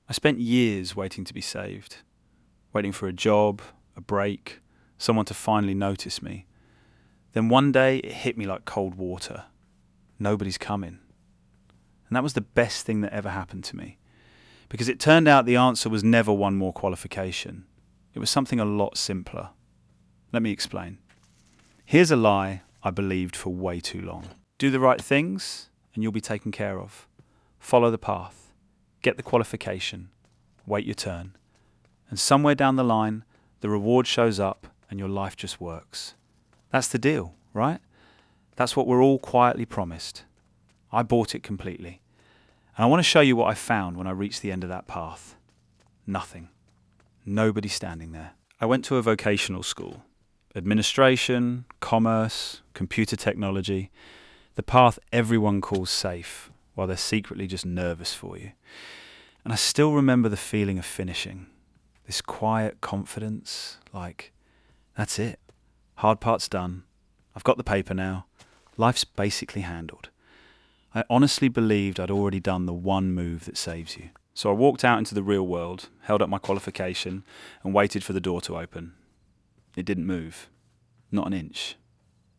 I spent years waiting to be saved, waiting for a job, a break, someone to finally notice me. Then one day it hit me like cold water. Nobody's coming. And that was the best thing that ever happened to me. Because it turned out the answer was never one more qualification. It was something a lot simpler. Let me explain. Here's a lie I believed for way too long. Do the right things and you'll be taken care of. Follow the path. Get the qualification. Wait your turn. And somewhere down the line, the reward shows up and your life just works. That's the deal, right? That's what we're all quietly promised. I bought it completely. And I want to show you what I found when I reached the end of that path. Nothing. Nobody standing there. I went to a vocational school. Administration, commerce, computer technology. The path everyone calls safe, while they're secretly just nervous for you. And I still remember the feeling of finishing. This quiet confidence, like, that's it. Hard part's done. I've got the paper now. Life's basically handled. I honestly believed I'd already done the one move that saves you. So I walked out into the real world, held up my qualification, and waited for the door to open. It didn't move. Not an inch.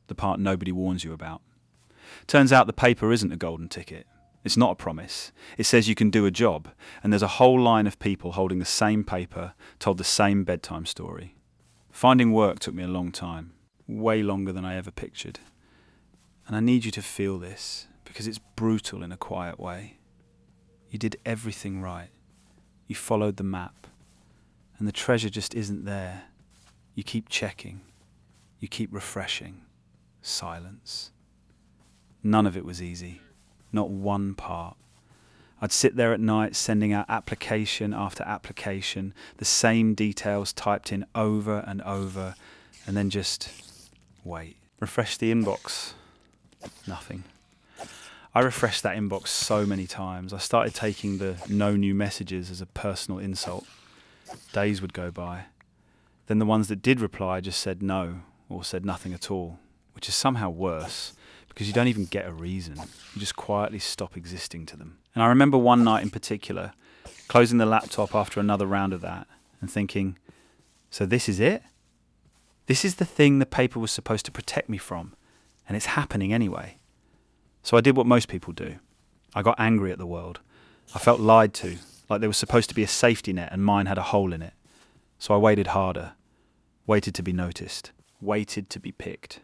The part nobody warns you about. Turns out the paper isn't a golden ticket. It's not a promise. It says you can do a job, and there's a whole line of people holding the same paper, told the same bedtime story. Finding work took me a long time, way longer than I ever pictured. And I need you to feel this, because it's brutal in a quiet way. You did everything right. You followed the map, and the treasure just isn't there. You keep checking. You keep refreshing. Silence. None of it was easy. Not one part. I'd sit there at night sending out application after application, the same details typed in over and over, and then just wait. Refresh the inbox. Nothing. I refreshed that inbox so many times. I started taking the no new messages as a personal insult. Days would go by. Then the ones that did reply just said no, or said nothing at all, which is somehow worse, because you don't even get a reason. You just quietly stop existing to them. And I remember one night in particular, closing the laptop after another round of that, and thinking, so this is it? This is the thing the paper was supposed to protect me from, and it's happening anyway. So I did what most people do. I got angry at the world. I felt lied to, like there was supposed to be a safety net and mine had a hole in it. So I waited harder, waited to be noticed, waited to be picked.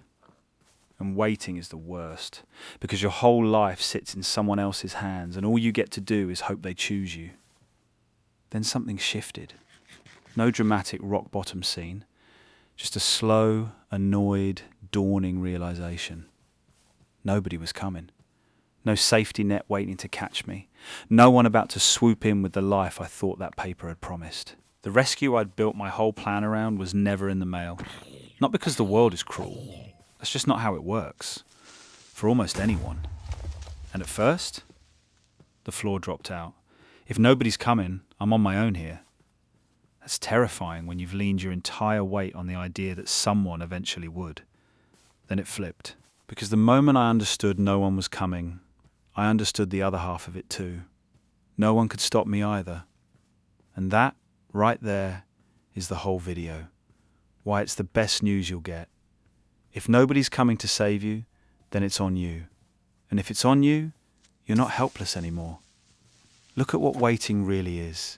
And waiting is the worst, because your whole life sits in someone else's hands and all you get to do is hope they choose you. Then something shifted. No dramatic rock bottom scene, just a slow, annoyed, dawning realization. Nobody was coming. No safety net waiting to catch me. No one about to swoop in with the life I thought that paper had promised. The rescue I'd built my whole plan around was never in the mail. Not because the world is cruel. That's just not how it works. For almost anyone. And at first, the floor dropped out. If nobody's coming, I'm on my own here. That's terrifying when you've leaned your entire weight on the idea that someone eventually would. Then it flipped. Because the moment I understood no one was coming, I understood the other half of it too. No one could stop me either. And that, right there, is the whole video. Why it's the best news you'll get. If nobody's coming to save you, then it's on you. And if it's on you, you're not helpless anymore. Look at what waiting really is.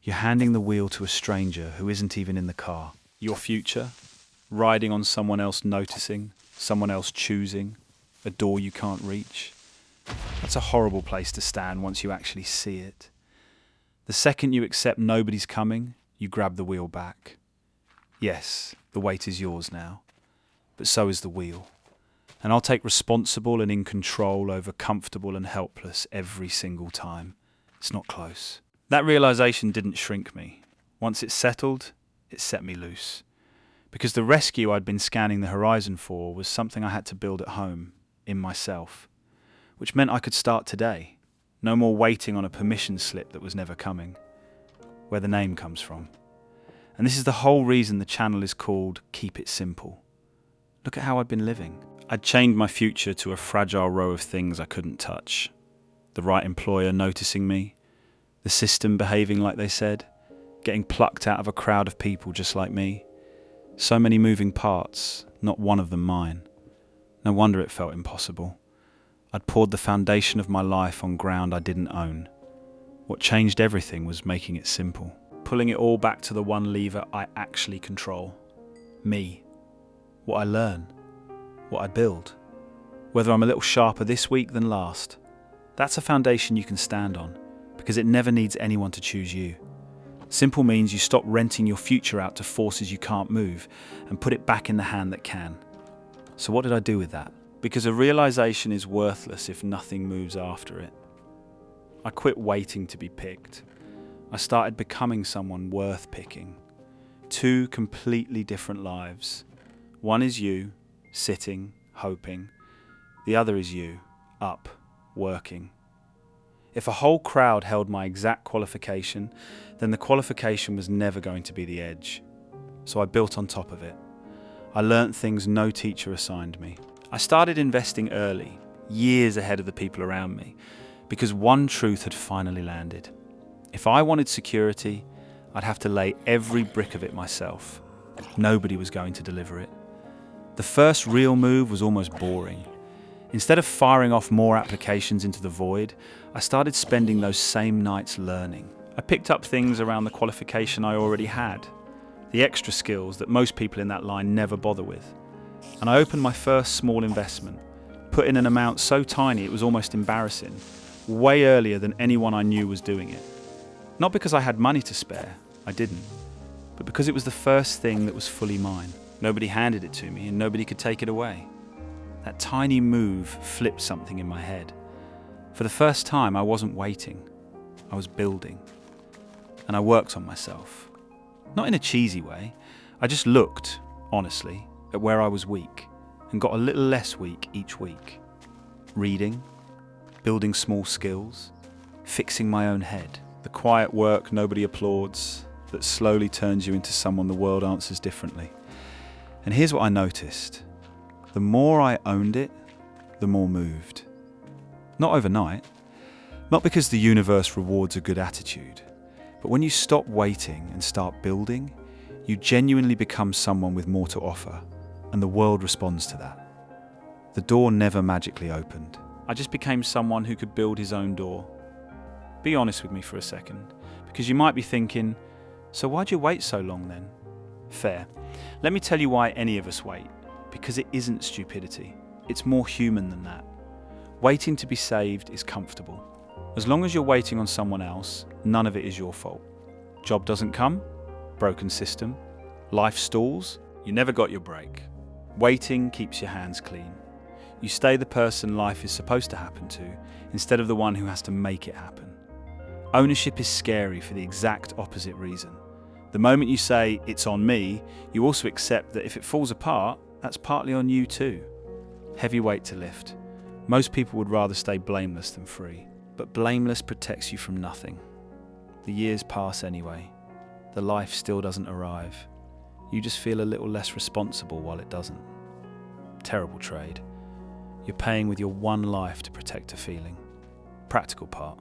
You're handing the wheel to a stranger who isn't even in the car. Your future, riding on someone else noticing, someone else choosing, a door you can't reach. That's a horrible place to stand once you actually see it. The second you accept nobody's coming, you grab the wheel back. Yes, the weight is yours now, but so is the wheel. And I'll take responsible and in control over comfortable and helpless every single time. It's not close. That realization didn't shrink me. Once it settled, it set me loose. Because the rescue I'd been scanning the horizon for was something I had to build at home, in myself. Which meant I could start today. No more waiting on a permission slip that was never coming. Where the name comes from. And this is the whole reason the channel is called Keep It Simple. Look at how I'd been living. I'd chained my future to a fragile row of things I couldn't touch. The right employer noticing me, The system behaving like they said, getting plucked out of a crowd of people just like me. So many moving parts, not one of them mine. No wonder it felt impossible. I'd poured the foundation of my life on ground I didn't own. What changed everything was making it simple. Pulling it all back to the one lever I actually control. Me. What I learn. What I build. Whether I'm a little sharper this week than last. That's a foundation you can stand on, because it never needs anyone to choose you. Simple means you stop renting your future out to forces you can't move and put it back in the hand that can. So what did I do with that? Because a realization is worthless if nothing moves after it. I quit waiting to be picked. I started becoming someone worth picking. 2 completely different lives. One is you, sitting, hoping. The other is you, up, working. If a whole crowd held my exact qualification, then the qualification was never going to be the edge. So I built on top of it. I learnt things no teacher assigned me. I started investing early, years ahead of the people around me, because one truth had finally landed. If I wanted security, I'd have to lay every brick of it myself. Nobody was going to deliver it. The first real move was almost boring. Instead of firing off more applications into the void, I started spending those same nights learning. I picked up things around the qualification I already had, the extra skills that most people in that line never bother with. And I opened my first small investment, put in an amount so tiny it was almost embarrassing, way earlier than anyone I knew was doing it. Not because I had money to spare, I didn't, but because it was the first thing that was fully mine. Nobody handed it to me and nobody could take it away. That tiny move flipped something in my head. For the first time, I wasn't waiting. I was building. And I worked on myself. Not in a cheesy way. I just looked, honestly, at where I was weak and got a little less weak each week. Reading, building small skills, fixing my own head. The quiet work nobody applauds that slowly turns you into someone the world answers differently. And here's what I noticed. The more I owned it, the more moved. Not overnight. Not because the universe rewards a good attitude. But when you stop waiting and start building, you genuinely become someone with more to offer. And the world responds to that. The door never magically opened. I just became someone who could build his own door. Be honest with me for a second, because you might be thinking, so why'd you wait so long then? Fair. Let me tell you why any of us wait. Because it isn't stupidity. It's more human than that. Waiting to be saved is comfortable. As long as you're waiting on someone else, none of it is your fault. Job doesn't come, broken system. Life stalls, you never got your break. Waiting keeps your hands clean. You stay the person life is supposed to happen to, instead of the one who has to make it happen. Ownership is scary for the exact opposite reason. The moment you say, it's on me, you also accept that if it falls apart, that's partly on you too. Heavy weight to lift. Most people would rather stay blameless than free. But blameless protects you from nothing. The years pass anyway. The life still doesn't arrive. You just feel a little less responsible while it doesn't. Terrible trade. You're paying with your one life to protect a feeling. Practical part.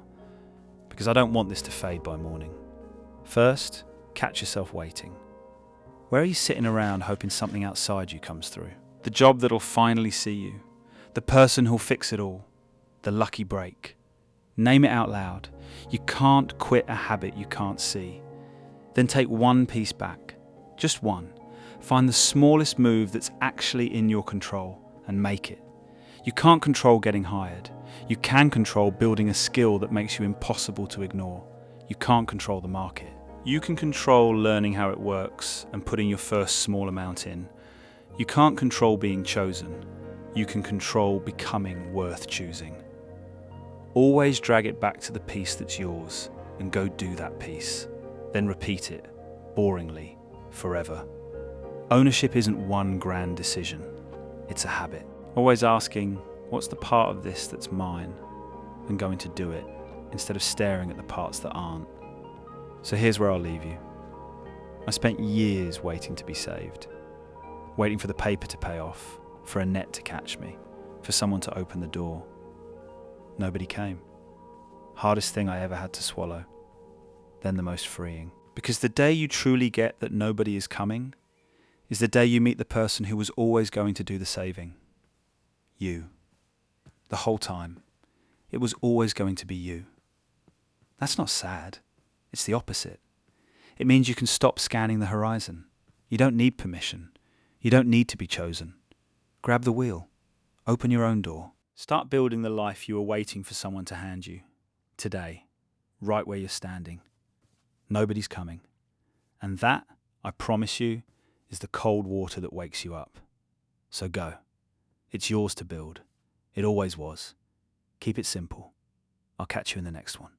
Because I don't want this to fade by morning. First, catch yourself waiting. Where are you sitting around hoping something outside you comes through? The job that'll finally see you. The person who'll fix it all. The lucky break. Name it out loud. You can't quit a habit you can't see. Then take one piece back. Just one. Find the smallest move that's actually in your control and make it. You can't control getting hired. You can control building a skill that makes you impossible to ignore. You can't control the market. You can control learning how it works and putting your first small amount in. You can't control being chosen. You can control becoming worth choosing. Always drag it back to the piece that's yours and go do that piece. Then repeat it, boringly, forever. Ownership isn't one grand decision. It's a habit. Always asking, what's the part of this that's mine? And going to do it, instead of staring at the parts that aren't. So here's where I'll leave you. I spent years waiting to be saved. Waiting for the paper to pay off, for a net to catch me, for someone to open the door. Nobody came. Hardest thing I ever had to swallow. then the most freeing. Because the day you truly get that nobody is coming is the day you meet the person who was always going to do the saving. You. The whole time. It was always going to be you. That's not sad. It's the opposite. It means you can stop scanning the horizon. You don't need permission. You don't need to be chosen. Grab the wheel. Open your own door. Start building the life you were waiting for someone to hand you. Today. Right where you're standing. Nobody's coming. And that, I promise you, is the cold water that wakes you up. So go. It's yours to build. It always was. Keep it simple. I'll catch you in the next one.